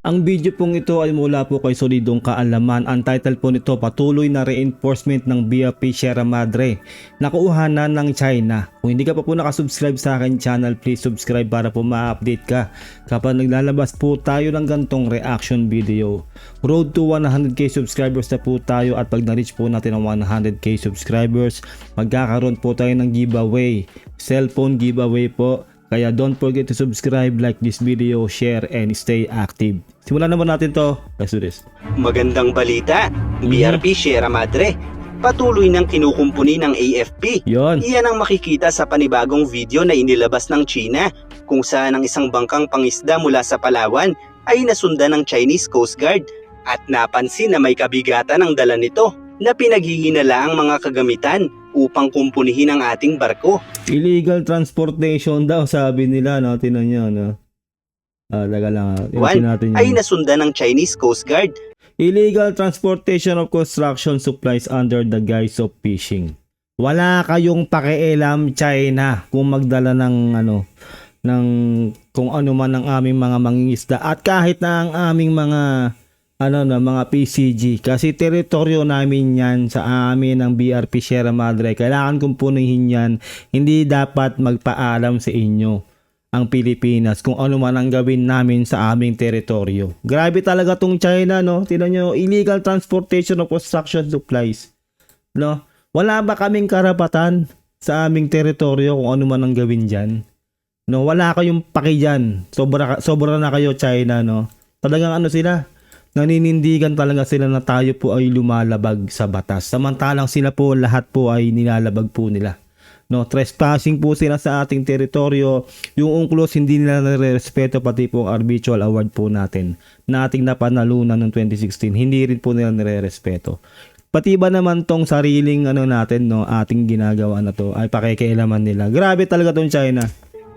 Ang video pong ito ay mula po kay Solidong Kaalaman. Ang title po nito, patuloy na reinforcement ng BRP Sierra Madre. Nakuuhanan ng China. Kung hindi ka pa po nakasubscribe sa akin channel, please subscribe para po ma-update ka kapag naglalabas po tayo ng gantong reaction video. Road to 100k subscribers na po tayo, at pag na-reach po natin ang 100k subscribers, magkakaroon po tayo ng giveaway. Cellphone giveaway po. Kaya don't forget to subscribe, like this video, share, and stay active. Simulan naman natin to. Let's do this. Magandang balita, BRP Sierra Madre patuloy ng kinukumpuni ng AFP. Yon. Iyan ang makikita sa panibagong video na inilabas ng China, kung saan ang isang bangkang pangisda mula sa Palawan ay nasundan ng Chinese Coast Guard at napansin na may kabigatan ang dala nito na pinaghihinala ang mga kagamitan upang kumpunihin ang ating barko. Illegal transportation daw, sabi nila, no? Tinan nyo, no? Taga lang. One, ay nasundan ng Chinese Coast Guard. Illegal transportation of construction supplies under the guise of fishing. Wala kayong pakialam, China, kung magdala ng ng kung ano man ang aming mga mangingisda, at kahit na ang aming mga mga PCG, kasi teritoryo namin yan sa amin ng BRP Sierra Madre. Kailangan kong punihin yan. Hindi dapat magpaalam sa inyo ang Pilipinas kung ano man ang gawin namin sa aming teritoryo. Grabe talaga tong China, no? Tingnan nyo, illegal transportation of construction supplies. No? Wala ba kaming karapatan sa aming teritoryo kung ano man ang gawin dyan? No? Wala kayong paki dyan. Sobra na kayo, China, no? Talagang sila? Naninindigan talaga sila na tayo po ay lumalabag sa batas. Samantalang sila po, lahat po ay nilalabag po nila. No, trespassing po sila sa ating teritoryo. Yung UNCLOS hindi nila nare-respeto, pati po ang arbitral award po natin na ating napanalunan noong 2016. Hindi rin po nila nare-respeto. Pati ba naman tong sariling natin, no, ating ginagawa na to ay pakikialaman nila. Grabe talaga tong China.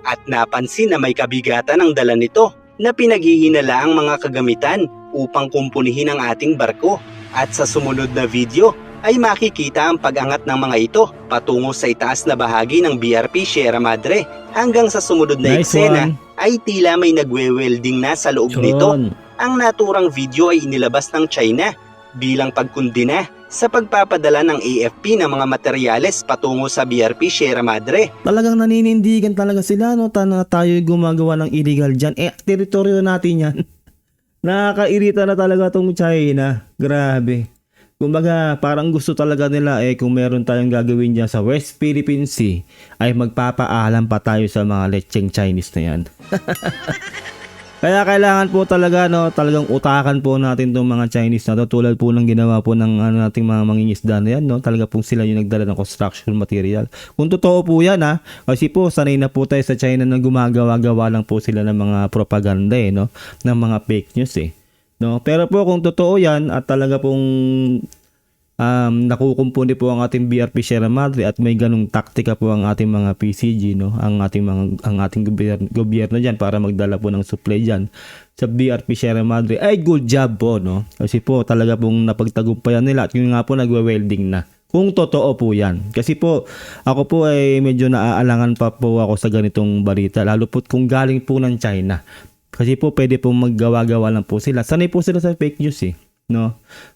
At napansin na may kabigatan ang dala nito na pinaghihinala ang mga kagamitan upang kumpunihin ang ating barko. At sa sumunod na video ay makikita ang pag-angat ng mga ito patungo sa itaas na bahagi ng BRP Sierra Madre, hanggang sa sumunod na eksena ay tila may nagwe-welding na sa loob nito. Ang naturang video ay inilabas ng China bilang pagkundina sa pagpapadala ng AFP ng mga materyales patungo sa BRP Sierra Madre. Talagang naninindigan talaga sila, no? Tayo gumagawa ng illegal dyan. Teritoryo natin yan. Nakakairita na talaga tong China. Grabe. Kumbaga, parang gusto talaga nila kung meron tayong gagawin dyan sa West Philippine Sea, ay magpapaalam pa tayo sa mga lecheng Chinese na yan. Kaya kailangan po talaga, talagang utakan po natin itong mga Chinese na to, tulad po ng ginawa po ng nating mga mangingisda na yan, no? Talaga pong sila yung nagdala ng construction material. Kung totoo po yan, kasi po sanay na po tayo sa China na gumagawa-gawa lang po sila ng mga propaganda, no? Ng mga fake news, no? Pero po kung totoo yan at talaga pong nakukumpuni po ang ating BRP Sierra Madre at may ganung taktika po ang ating mga PCG, no? Ang ating gobyerno diyan para magdala po ng supply diyan sa BRP Sierra Madre, ay good job po, no? Kasi po talaga pong napagtagumpayan nila, at yun nga po nagwe-welding na. Kung totoo po yan. Kasi po, ako po ay medyo naaalangan pa po ako sa ganitong balita, lalo po kung galing po ng China. Kasi po pwede po maggawa-gawa lang po sila. Sanay po sila sa fake news, no?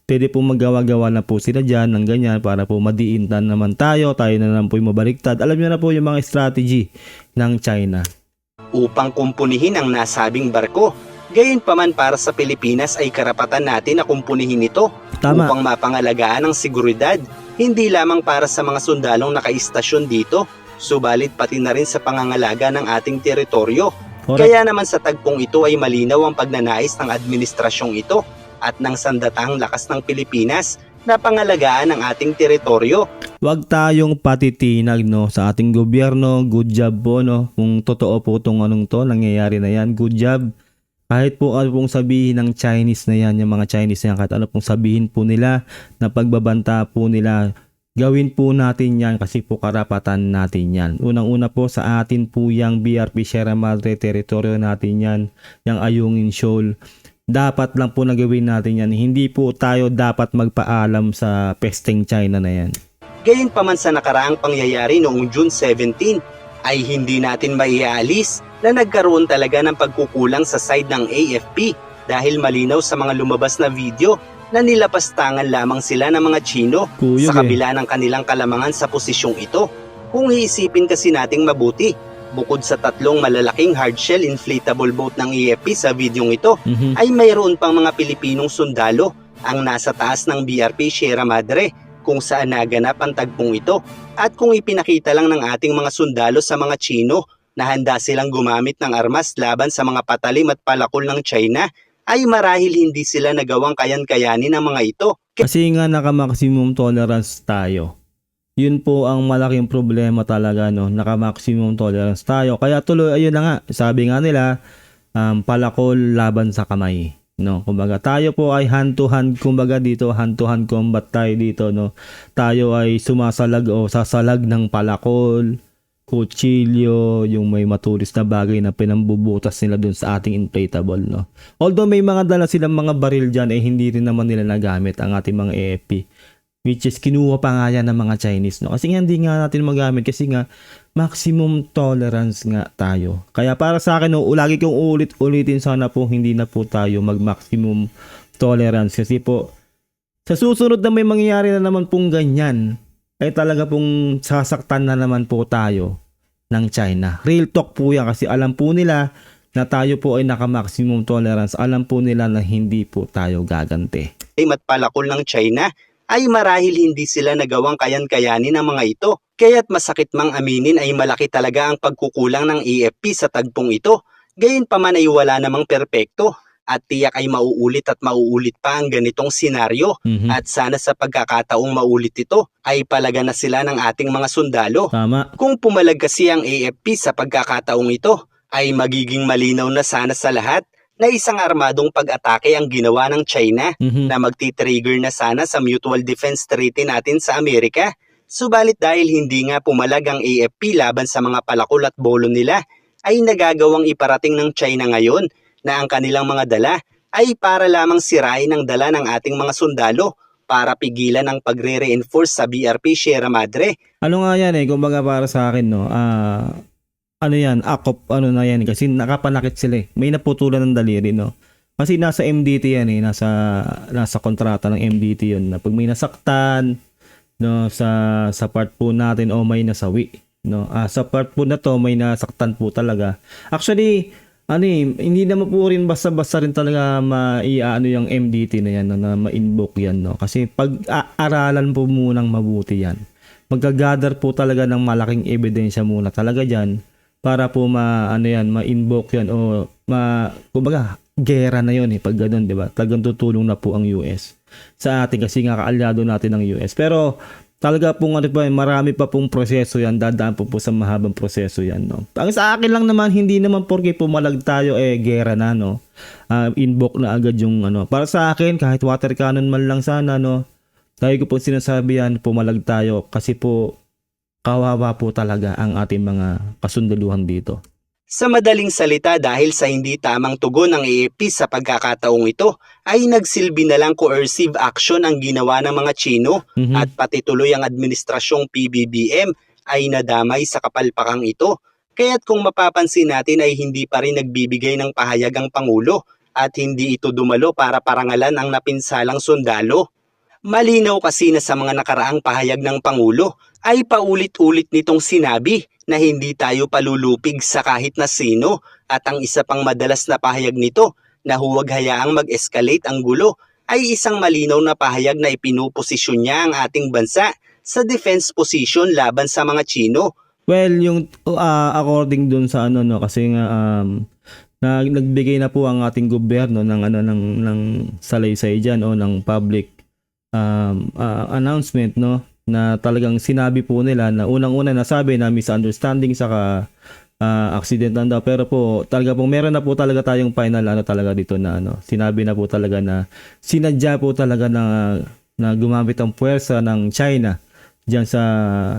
Pwede po maggawa-gawa na po sila dyan ng ganyan para po madiintan naman tayo na naman po yung mabaliktad. Alam niyo na po yung mga strategy ng China upang kumpunihin ang nasabing barko. Gayunpaman, para sa Pilipinas ay karapatan natin na kumpunihin ito. Tama. Upang mapangalagaan ang seguridad, hindi lamang para sa mga sundalong nakaistasyon dito, subalit pati na rin sa pangangalaga ng ating teritoryo. Correct. Kaya naman sa tagpong ito ay malinaw ang pagnanais ng administrasyong ito at ng sandatahang lakas ng Pilipinas na pangalagaan ang ating teritoryo. Huwag tayong patitinag, no, sa ating gobyerno. Good job po, no? Kung totoo po itong nangyayari na yan, good job. Kahit po ano pong sabihin ng Chinese na yan, yung mga Chinese na yan, kahit ano pong sabihin po nila na pagbabanta po nila, gawin po natin yan kasi po karapatan natin yan. Unang-una po sa atin po yung BRP Sierra Madre, teritoryo natin yan, yung Ayungin Shoal. Dapat lang po nagawin natin yan. Hindi po tayo dapat magpaalam sa pesteng China na yan. Gayunpaman, sa nakaraang pangyayari noong June 17 ay hindi natin maialis na nagkaroon talaga ng pagkukulang sa side ng AFP dahil malinaw sa mga lumabas na video na nilapastangan lamang sila ng mga Chino Kuyog sa kabila ng kanilang kalamangan sa posisyong ito. Kung iisipin kasi nating mabuti, bukod sa 3 malalaking hardshell inflatable boat ng AFP sa videong ito, ay mayroon pang mga Pilipinong sundalo ang nasa taas ng BRP Sierra Madre kung saan naganap ang tagpong ito. At kung ipinakita lang ng ating mga sundalo sa mga Chino na handa silang gumamit ng armas laban sa mga patalim at palakol ng China, ay marahil hindi sila nagawang kayan-kayanin ng mga ito. Kasi nga naka-maximum tolerance tayo. Yun po ang malaking problema talaga, no? Naka-maximum tolerance tayo. Kaya tuloy, ayun na nga, sabi nga nila, palakol laban sa kamay. No, kumbaga tayo po ay hand to hand, kumbaga dito hand to hand combat tayo dito, no. Tayo ay sumasalag o sasalag ng palakol, kutsilyo, yung may matulis na bagay na pinambubutas nila dun sa ating inflatable, no. Although may mga dala silang mga baril dyan, eh hindi rin naman nila nagamit ang ating mga AFP. Which is kinuha pa nga yan ng mga Chinese, no. Kasi nga hindi nga natin magamit kasi nga maximum tolerance nga tayo. Kaya para sa akin, no, lagi kong ulitin sana po hindi na po tayo mag maximum tolerance kasi po sa susunod na may mangyayari na naman pong ganyan ay talaga pong sasaktan na naman po tayo ng China. Real talk po yan kasi alam po nila na tayo po ay naka-maximum tolerance. Alam po nila na hindi po tayo gaganti. At palakol ng China, ay marahil hindi sila nagawang kayan-kayanin ng mga ito. Kaya't masakit mang aminin ay malaki talaga ang pagkukulang ng AFP sa tagpong ito. Gayunpaman ay wala namang perpekto. At tiyak ay mauulit at mauulit pa ang ganitong senaryo. At sana sa pagkakataong maulit ito, ay palaga na sila ng ating mga sundalo. Tama. Kung pumalag kasi ang AFP sa pagkakataong ito, ay magiging malinaw na sana sa lahat na isang armadong pag-atake ang ginawa ng China na magti-trigger na sana sa mutual defense treaty natin sa Amerika. Subalit dahil hindi nga pumalag ang AFP laban sa mga palakol at bolo nila, ay nagagawang iparating ng China ngayon na ang kanilang mga dala ay para lamang sirain ang dala ng ating mga sundalo para pigilan ang pagre-reinforce sa BRP Sierra Madre. Ano nga yan kumbaga para sa akin, no, ano yan, akop, ano na yan, kasi nakapanakit sila May naputulan ng daliri, no. Kasi nasa MDT yan nasa kontrata ng MDT yun, na pag may nasaktan, no, sa part po natin o may nasawi, no. Sa part po na to, may nasaktan po talaga. Actually, hindi naman po rin basta-basta rin talaga maiaano yung MDT na yan, no, na ma-invoke yan, no. Kasi pag-aaralan po munang mabuti yan. Magkagather po talaga ng malaking ebidensya muna talaga dyan para po ma-invoke yan o kumbaga gera na yun pag ganun, di ba? Talagang tutulong na po ang US sa atin kasi nga kaalyado natin ng US. Pero talaga pong marami pa pong proseso yan, dadaan po sa mahabang proseso yan, no. Ang sa akin lang naman, hindi naman porke pumalag tayo gera na, no. Invoke na agad yung Para sa akin, kahit water cannon man lang sana, no. Tayo ko po sinasabi yan, pumalag tayo kasi po kawawa po talaga ang ating mga kasundaluhan dito. Sa madaling salita, dahil sa hindi tamang tugon ng AFP sa pagkakataong ito, ay nagsilbi na lang coercive action ang ginawa ng mga Chino at pati tuloy ang administrasyong PBBM ay nadamay sa kapalpakang ito. Kaya't kung mapapansin natin ay hindi pa rin nagbibigay ng pahayag ang Pangulo at hindi ito dumalo para parangalan ang napinsalang sundalo. Malinaw kasi na sa mga nakaraang pahayag ng Pangulo ay paulit-ulit nitong sinabi na hindi tayo palulupig sa kahit na sino at ang isa pang madalas na pahayag nito na huwag hayaang mag-escalate ang gulo ay isang malinaw na pahayag na ipinuposisyon niya ang ating bansa sa defense position laban sa mga Chino. Well, yung according dun sa kasi nga nagbigay na po ang ating gobyerno ng salaysay diyan o ng public announcement, no, na talagang sinabi po nila na unang-una nasabi na misunderstanding saka accident lang daw, pero po talaga pong meron na po talaga tayong final talaga dito na sinabi na po talaga na sinadya po talaga na gumamit ang puwersa ng China diyan sa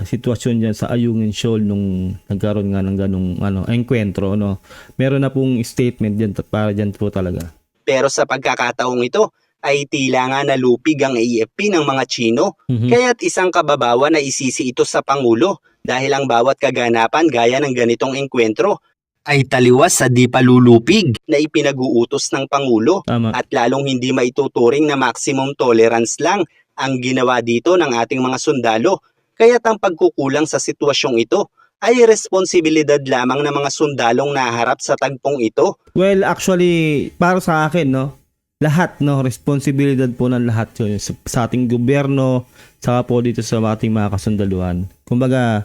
sitwasyon diyan sa Ayungin Shoal nung nagkaroon nga ng ganung enkwentro, no. Meron na pong statement diyan para diyan po talaga. Pero sa pagkakataong ito ay tila nga nalupig ang AFP ng mga Chino, kaya't isang kababawan na isisi ito sa Pangulo dahil ang bawat kaganapan gaya ng ganitong engkwentro ay taliwas sa di palulupig na ipinag-uutos ng Pangulo Tama. at lalong hindi maituturing na maximum tolerance lang ang ginawa dito ng ating mga sundalo. Kaya't ang pagkukulang sa sitwasyong ito ay responsibilidad lamang ng mga sundalong naharap sa tagpong ito. Well, actually, para sa akin, no, lahat, no, responsibilidad po ng lahat yun. Sa ating gobyerno, saka po dito sa ating mga kasundaluhan. Kumbaga,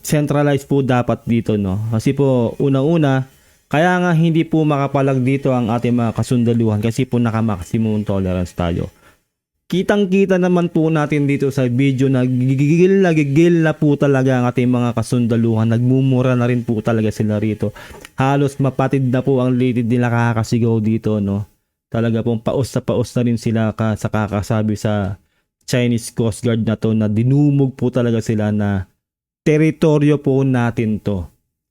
centralized po dapat dito, no. Kasi po, una-una, kaya nga hindi po makapalag dito ang ating mga kasundaluhan kasi po naka-maximum tolerance tayo. Kitang-kita naman po natin dito sa video na gigil na po talaga ang ating mga kasundaluhan. Nagmumura na rin po talaga sila rito. Halos mapatid na po ang litid nila kakasigaw dito, no. Talaga pong paus na rin sila sa kakasabi sa Chinese Coast Guard na to na dinumog po talaga sila na teritoryo po natin to.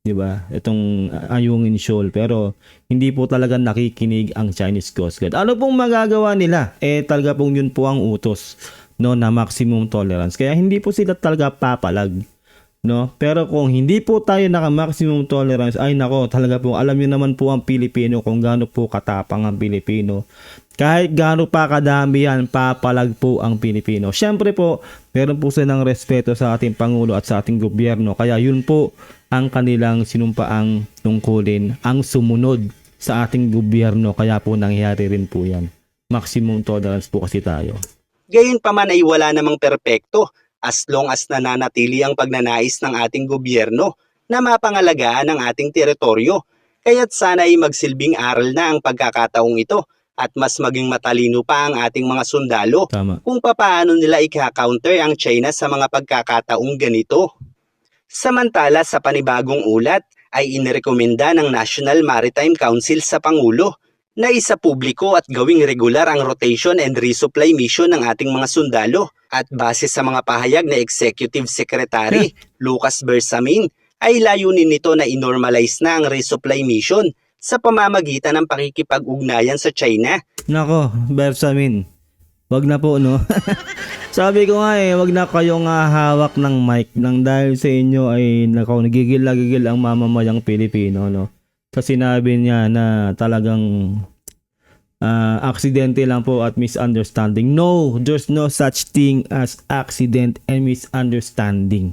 'Di ba? Itong Ayungin Shoal, pero hindi po talaga nakikinig ang Chinese Coast Guard. Ano pong magagawa nila? Talaga pong yun po ang utos, no, na maximum tolerance. Kaya hindi po sila talaga papalag, no? Pero kung hindi po tayo naka-maximum tolerance, ay nako, talaga po alam niyo naman po ang Pilipino kung gaano po katapang ang Pilipino. Kahit gaano pa kadami yan, papalag po ang Pilipino. Siyempre po, meron po silang respeto sa ating Pangulo at sa ating gobyerno. Kaya yun po ang kanilang sinumpaang tungkulin, ang sumunod sa ating gobyerno. Kaya po nangyayari rin po yan. Maximum tolerance po kasi tayo. Gayunpaman ay wala namang perpekto as long as nananatili ang pagnanais ng ating gobyerno na mapangalagaan ang ating teritoryo. Kaya't sana ay magsilbing aral na ang pagkakataong ito at mas maging matalino pa ang ating mga sundalo Tama. kung papaano nila ika-counter ang China sa mga pagkakataong ganito. Samantala sa panibagong ulat ay inirekomenda ng National Maritime Council sa Pangulo na isa publiko at gawing regular ang rotation and resupply mission ng ating mga sundalo. At base sa mga pahayag na Executive Secretary Lucas Bersamin, ay layunin nito na inormalize na ang resupply mission sa pamamagitan ng pakikipag-ugnayan sa China. Nako, Bersamin, wag na po, no? Sabi ko nga wag na kayong hawak ng mic nang dahil sa inyo ay nagigil ang mamamayang Pilipino, no? Sa sinabi niya na talagang aksidente lang po at misunderstanding. No, there's no such thing as accident and misunderstanding.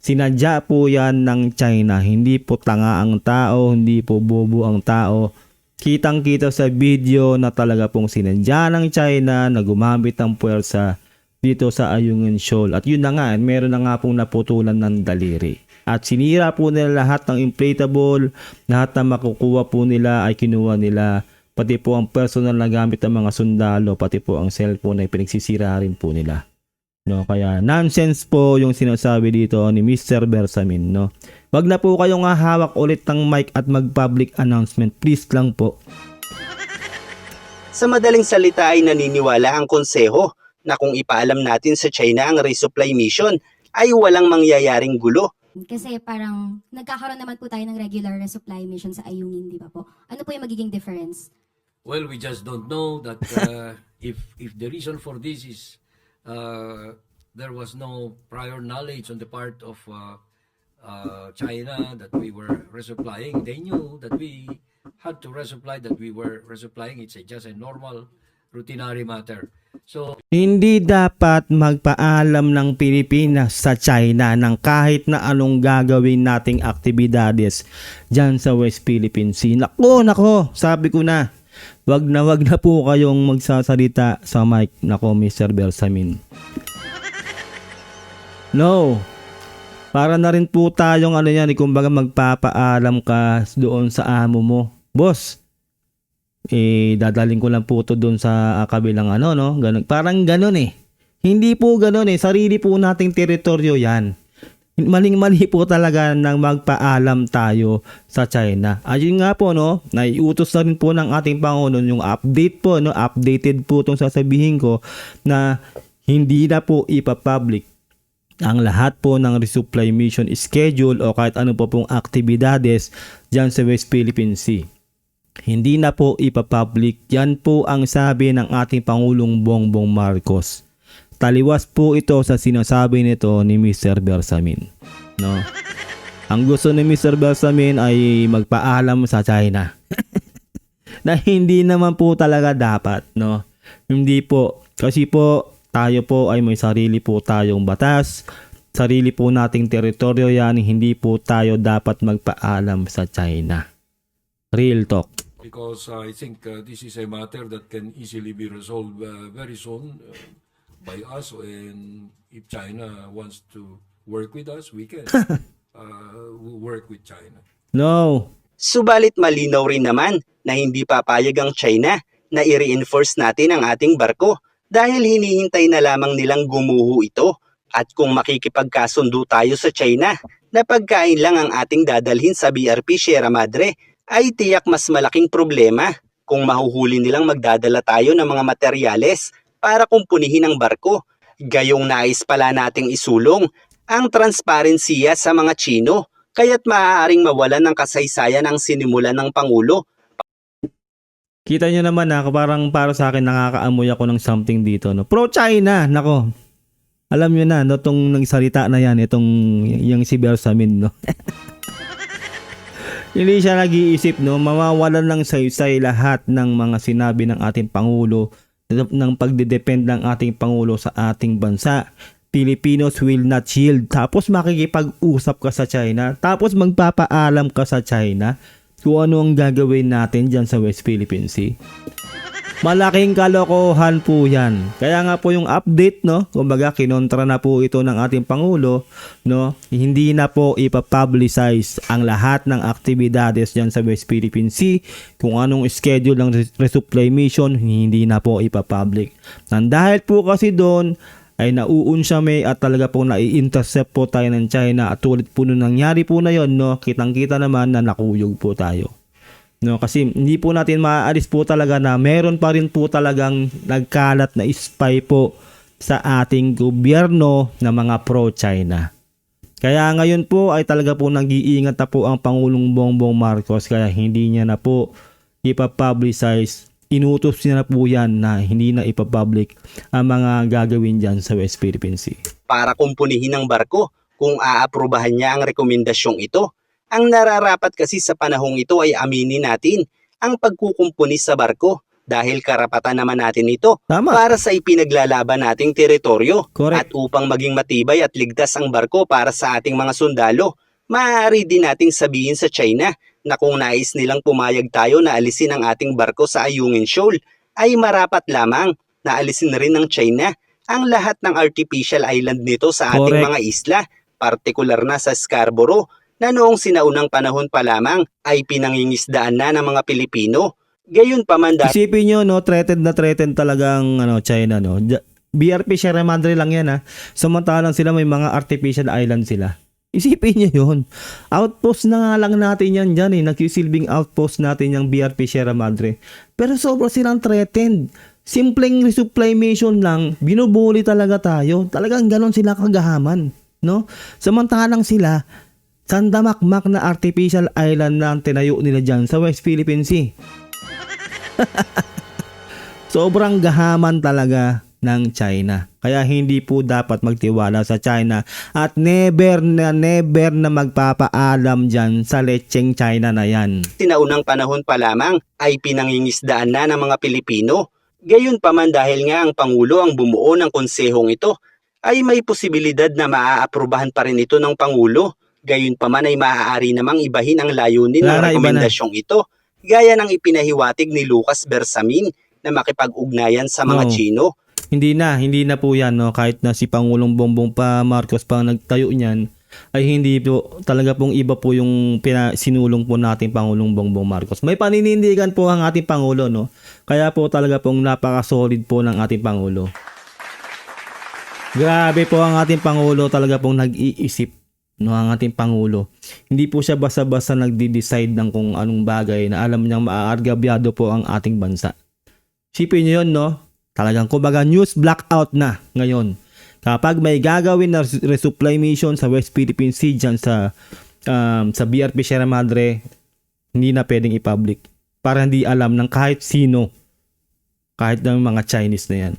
Sinadya po yan ng China. Hindi po tanga ang tao, hindi po bobo ang tao. Kitang-kita sa video na talaga pong sinadya ng China na gumamit ng puwersa dito sa Ayungin Shoal. At yun na nga, meron na nga pong naputulan ng daliri. At sinira po nila lahat ng inflatable, lahat na makukuha po nila ay kinuha nila. Pati po ang personal na gamit ng mga sundalo, pati po ang cellphone ay pinagsisira rin po nila. No, kaya nonsense po yung sinasabi dito ni Mr. Bersamin, no. Wag na po kayong hawak ulit ng mic at mag-public announcement, please lang po. Sa madaling salita ay naniniwala ang konseho na kung ipaalam natin sa China ang resupply mission ay walang mangyayaring gulo. Kasi parang nagkakaroon naman po tayo ng regular resupply mission sa Ayungin, di ba po? Ano po yung magiging difference? Well, we just don't know that if the reason for this is there was no prior knowledge on the part of China that we were resupplying. They knew that we had to resupply, that we were resupplying. It's just a normal, routinary matter. So Hindi dapat magpaalam ng Pilipinas sa China ng kahit na anong gagawin nating aktibidades dyan sa West Philippine Sea. Nako, sabi ko na. Wag na po kayong magsasalita sa mic. Nako, Mr. Bersamin. No. Para na rin po tayong kumbaga magpapaalam ka doon sa amo mo. Boss, dadaling ko lang po to doon sa kabilang no? Ganun. Parang ganun Hindi po ganun Sarili po nating teritoryo yan. Maling-mali po talaga nang magpaalam tayo sa China. Ayun nga po, no, naiutos na rin po ng ating Pangulo yung update po, no, updated po itong sasabihin ko na hindi na po ipapublic ang lahat po ng resupply mission schedule o kahit ano po pong aktibidades dyan sa West Philippine Sea. Hindi na po ipapublic. Yan po ang sabi ng ating Pangulong Bongbong Marcos. Taliwas po ito sa sinasabi nito ni Mr. Bersamin, no? Ang gusto ni Mr. Bersamin ay magpaalam sa China. Na hindi naman po talaga dapat, no? Hindi po. Kasi po, tayo po ay may sarili po tayong batas. Sarili po nating teritoryo yan. Hindi po tayo dapat magpaalam sa China. Real talk. Because I think this is a matter that can easily be resolved very soon by us, and if China wants to work with us, we can work with China. No. Subalit malinaw rin naman na hindi papayag ang China na i-reinforce natin ang ating barko dahil hinihintay na lamang nilang gumuho ito. At kung makikipagkasundo tayo sa China na pagkain lang ang ating dadalhin sa BRP Sierra Madre, ay tiyak mas malaking problema kung mahuhuli nilang magdadala tayo ng mga materyales para kumpunihin ang barko. Gayong nais pala nating isulong ang transparensiya sa mga Chino, kaya't maaaring mawalan ng kasaysayan ang sinimulan ng Pangulo. Kita nyo naman na parang para sa akin nakakaamoy ako ng something dito. No? Pro-China, nako. Alam nyo na, no, itong nagsalita na yan, yung si Bersamin, no. Hindi siya nag-iisip, no, mawawalan ng saysay lahat ng mga sinabi ng ating Pangulo, ng pagdedepend ng ating Pangulo sa ating bansa. Filipinos will not yield. Tapos makikipag-usap ka sa China, tapos magpapaalam ka sa China kung ano ang gagawin natin dyan sa West Philippine Sea. Malaking kalokohan po yan. Kaya nga po yung update, no, kumbaga kinontra na po ito ng ating Pangulo, no, hindi na po ipapublicize ang lahat ng aktibidades dyan sa West Philippine Sea. Kung anong schedule ng resupply mission, hindi na po ipapublic. Nang dahil po kasi doon ay nauunsyame at talaga pong nai-intercept po tayo ng China at ulit po nung nangyari po na yon, no, kitang-kita naman na nakuyog po tayo. No, kasi hindi po natin maaalis po talaga na meron pa rin po talagang nagkalat na spy po sa ating gobyerno na mga pro-China. Kaya ngayon po ay talaga po nag-iingat na po ang Pangulong Bongbong Marcos, kaya hindi niya na po ipapublicize. Inutos niya na po yan na hindi na ipapublic ang mga gagawin dyan sa West Philippine Sea. Para kumpunihin ang barko kung aaprubahan niya ang rekomendasyong ito. Ang nararapat kasi sa panahong ito ay aminin natin ang pagkukumpuni sa barko dahil karapatan naman natin ito Tama. para sa ipinaglalaban nating teritoryo. Correct. At upang maging matibay at ligtas ang barko para sa ating mga sundalo, maaari din nating sabihin sa China na kung nais nilang pumayag tayo na alisin ang ating barko sa Ayungin Shoal, ay marapat lamang na alisin rin ng China ang lahat ng artificial island nito sa ating Correct. mga isla, partikular na sa Scarborough, na noong sinaunang panahon pa lamang ay pinangingisdaan na ng mga Pilipino. Gayunpaman dahil Isipin nyo, no, threatened na threatened talagang China, no. BRP Sierra Madre lang yan, ha. Samantalang sila may mga artificial island sila. Isipin nyo yun. Outpost na nga lang natin yan dyan, eh. Nagsisilbing outpost natin yung BRP Sierra Madre. Pero sobrang silang threatened. Simpleng resupply mission lang, binubuli talaga tayo. Talagang ganon sila kagahaman, no. Samantalang sila, sandamakmak na artificial island na ang tinayo nila dyan sa West Philippine Sea. Sobrang gahaman talaga ng China. Kaya hindi po dapat magtiwala sa China at never na magpapaalam dyan sa lecheng China na yan. sinaunang panahon pa lamang ay pinangingisdaan na ng mga Pilipino. Gayunpaman dahil nga ang Pangulo ang bumuo ng konsehong ito, ay may posibilidad na maaaprubahan pa rin ito ng Pangulo. Gayunpaman ay maaari namang ibahin ang layunin ng Wala na, iba na. rekomendasyong ito, gaya ng ipinahiwatig ni Lucas Bersamin na makipag-ugnayan sa mga No. Chino. Hindi na po yan, no. Kahit na si Pangulong Bongbong pa Marcos pa nagtayo niyan, ay hindi po talaga pong iba po yung sinulong po natin Pangulong Bongbong Marcos. May paninindigan po ang ating Pangulo, no. Kaya po talaga pong napaka-solid po ng ating Pangulo. Grabe po ang ating Pangulo, talaga pong nag-iisip, no, ang ating Pangulo. Hindi po siya basta-basta nagdi-decide ng kung anong bagay na alam niyang maaargabyado po ang ating bansa. Sipin niyo yun, no? Talagang kumbaga news blackout na ngayon. Kapag may gagawin na resupply mission sa West Philippine Sea dyan sa BRP Sierra Madre, hindi na pwedeng i-public. Para hindi alam ng kahit sino, kahit ng mga Chinese na yan.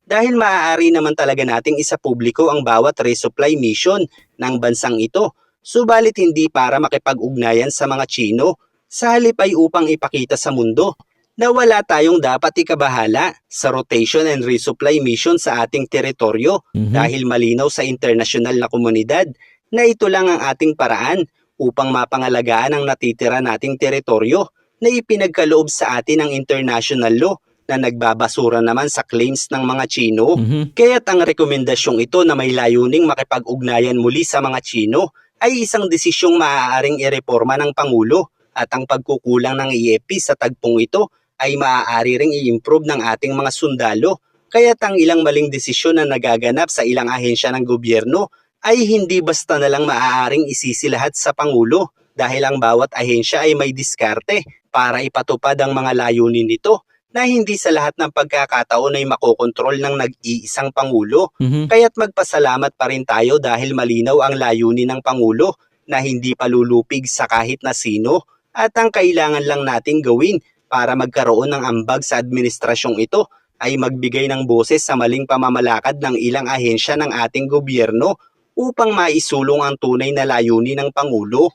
Dahil maaari naman talaga nating isa publiko ang bawat resupply mission ng bansang ito. subalit hindi para makipag-ugnayan sa mga Chino, sa halip ay upang ipakita sa mundo na wala tayong dapat ikabahala sa rotation and resupply mission sa ating teritoryo dahil malinaw sa internasyonal na komunidad na ito lang ang ating paraan upang mapangalagaan ang natitira nating teritoryo na ipinagkaloob sa atin ng international law na nagbabasura naman sa claims ng mga Chino. Kaya't ang rekomendasyong ito na may layuning makipag-ugnayan muli sa mga Chino ay isang desisyong maaaring ireporma ng Pangulo at ang pagkukulang ng IEP sa tagpong ito ay maaari ring i-improve ng ating mga sundalo. Kaya't ang ilang maling desisyon na nagaganap sa ilang ahensya ng gobyerno ay hindi basta na lang maaaring isisilahat sa Pangulo dahil ang bawat ahensya ay may diskarte para ipatupad ang mga layunin nito na hindi sa lahat ng pagkakataon ay makokontrol ng nag-iisang Pangulo. Kaya't magpasalamat pa rin tayo dahil malinaw ang layunin ng Pangulo na hindi palulupig sa kahit na sino at ang kailangan lang nating gawin para magkaroon ng ambag sa administrasyong ito ay magbigay ng boses sa maling pamamalakad ng ilang ahensya ng ating gobyerno upang maisulong ang tunay na layunin ng Pangulo.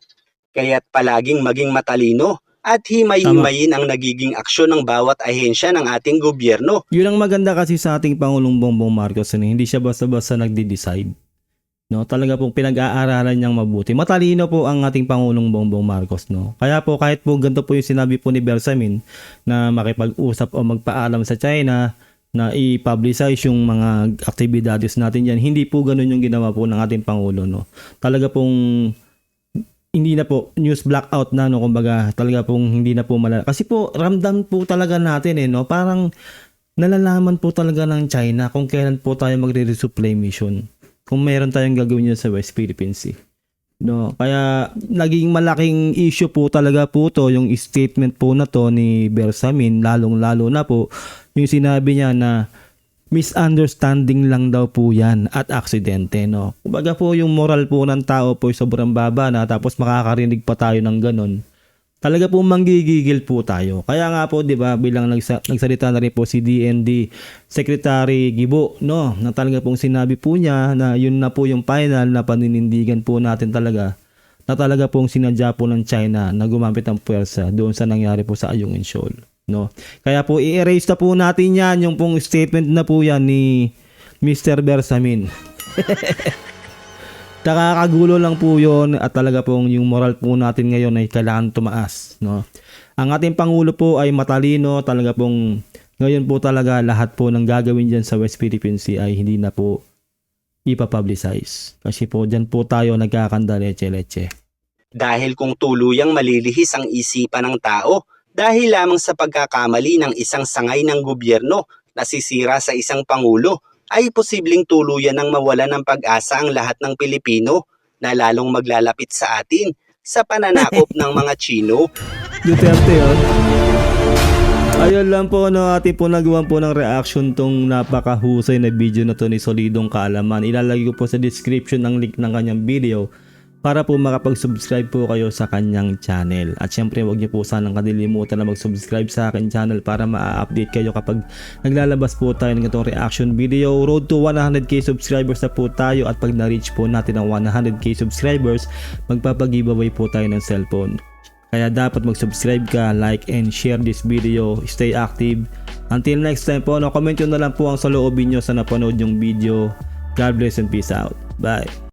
Kaya't palaging maging matalino at himay-himayin ang nagiging aksyon ng bawat ahensya ng ating gobyerno. Yun ang maganda kasi sa ating Pangulong Bongbong Marcos, hindi siya basta-basta nagde-decide. No, talaga pong pinag-aaralan niyang mabuti. Matalino po ang ating Pangulong Bongbong Marcos, no. Kaya po kahit po ganito po yung sinabi po ni Bersamin na makipag-usap o magpaalam sa China na i-publicize yung mga aktibidades natin diyan, hindi po ganoon yung ginawa po ng ating Pangulo, no. Talaga pong hindi na po news blackout na, no, kumbaga talaga pong hindi na po kasi po ramdam po talaga natin no, parang nalalaman po talaga ng China kung kailan po tayo magre-resupply mission. Kung meron tayong gagawin yun sa West Philippine Sea. No, kaya naging malaking issue po talaga po to yung statement po na to ni Bersamin, lalong-lalo na po yung sinabi niya na misunderstanding lang daw po yan at aksidente, no. Kumbaga po yung moral po ng tao po sobrang baba na tapos makakarinig pa tayo ng ganun. Talaga po manggigigil po tayo. Kaya nga po, 'di ba, bilang nagsalita na rin po si DND Secretary Gibo, no, na talaga pong sinabi po niya na yun na po yung final na paninindigan po natin talaga. Na talaga pong sinadya po ng China na gumamit ng puwersa doon sa nangyari po sa Ayungin Shoal, no. Kaya po i-erase na po natin 'yan, yung pong statement na po 'yan ni Mr. Bersamin. Nakakagulo lang po yun at talaga pong yung moral po natin ngayon ay kailangan tumaas, no. Ang ating Pangulo po ay matalino, talaga pong ngayon po talaga lahat po ng gagawin dyan sa West Philippine Sea ay hindi na po ipapublicize. Kasi po dyan po tayo nagkakanda leche-leche. Dahil kung tuluyang malilihis ang isipan ng tao dahil lamang sa pagkakamali ng isang sangay ng gobyerno na sisira sa isang Pangulo, ay posibleng tuluyan ng mawala ng pag-asa ang lahat ng Pilipino na lalong maglalapit sa atin sa pananakop ng mga Chino. Duterte yun. Ayun lang po, no, ating po nagawan po ng reaction tong napakahusay na video na to ni Solidong Kaalaman. Ilalagay ko po sa description ang link ng kanyang video para po makapag-subscribe po kayo sa kanyang channel. At syempre huwag niyo po sanang kalilimutan na mag-subscribe sa akin channel para ma-update kayo kapag naglalabas po tayo ng itong reaction video. Road to 100k subscribers na po tayo at pag na-reach po natin ang 100k subscribers, magpapag-giveaway po tayo ng cellphone. Kaya dapat mag-subscribe ka, like and share this video, stay active. Until next time po, no, comment nyo na lang po ang saloobin nyo sa napanood yung video. God bless and peace out. Bye.